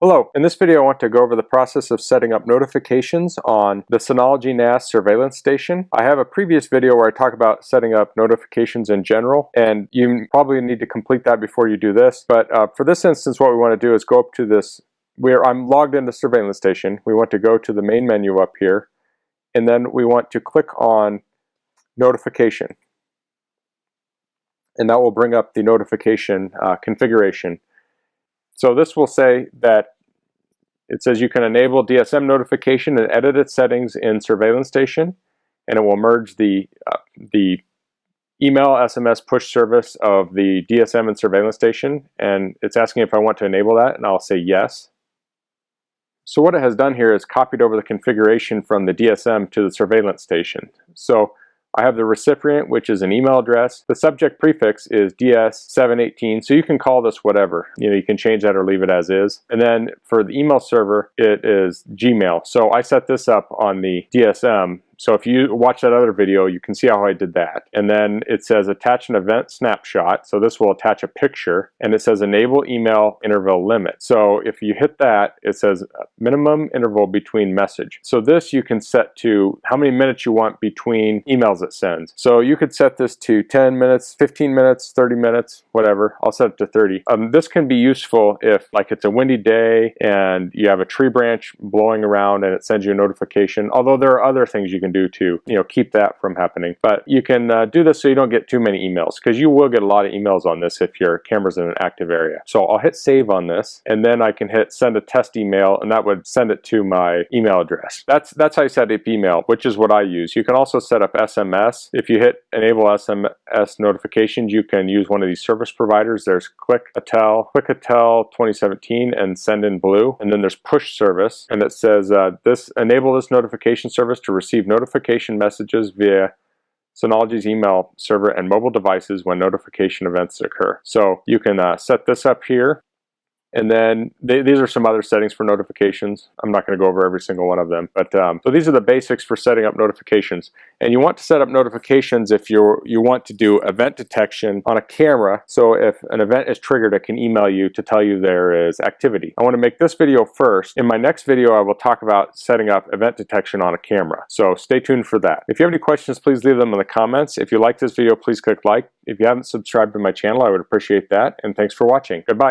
Hello, in this video I want to go over the process of setting up notifications on the Synology NAS surveillance station. I have a previous video where I talk about setting up notifications in general, and you probably need to complete that before you do this. But for this instance, what we want to do is go up to this, where I'm logged into surveillance station. We want to go to the main menu up here, and then we want to click on notification. And that will bring up the notification configuration. So this will say that it says you can enable DSM notification and edit its settings in surveillance station, and it will merge the email SMS push service of the DSM and surveillance station, and it's asking if I want to enable that, and I'll say yes. So what it has done here is copied over the configuration from the DSM to the surveillance station. So I have the recipient, which is an email address. The subject prefix is DS718, so you can call this whatever. You can change that or leave it as is. And then for the email server, it is Gmail. So I set this up on the DSM. So if you watch that other video, you can see how I did that. And then it says attach an event snapshot. So this will attach a picture, and it says enable email interval limit. So if you hit that, it says minimum interval between message. So this you can set to how many minutes you want between emails it sends. So you could set this to 10 minutes, 15 minutes, 30 minutes, whatever. I'll set it to 30. This can be useful if like it's a windy day and you have a tree branch blowing around and it sends you a notification. Although there are other things you can do to keep that from happening, but you can do this so you don't get too many emails, because you will get a lot of emails on this if your camera's in an active area. So I'll hit save on this, and then I can hit send a test email, and that would send it to my email address. That's how you set up email, which is what I use. You can also set up SMS. If you hit enable SMS notifications, you can use one of these service providers. There's Quick-a-Tell 2017, and Send in Blue, and then there's push service, and it says enable this notification service to receive notification messages via Synology's email server and mobile devices when notification events occur. So you can set this up here. And then these are some other settings for notifications. I'm not going to go over every single one of them, but so these are the basics for setting up notifications. And you want to set up notifications if you want to do event detection on a camera. So if an event is triggered, it can email you to tell you there is activity. I want to make this video first. In my next video, I will talk about setting up event detection on a camera. So stay tuned for that. If you have any questions, please leave them in the comments. If you like this video, please click like. If you haven't subscribed to my channel, I would appreciate that. And thanks for watching. Goodbye.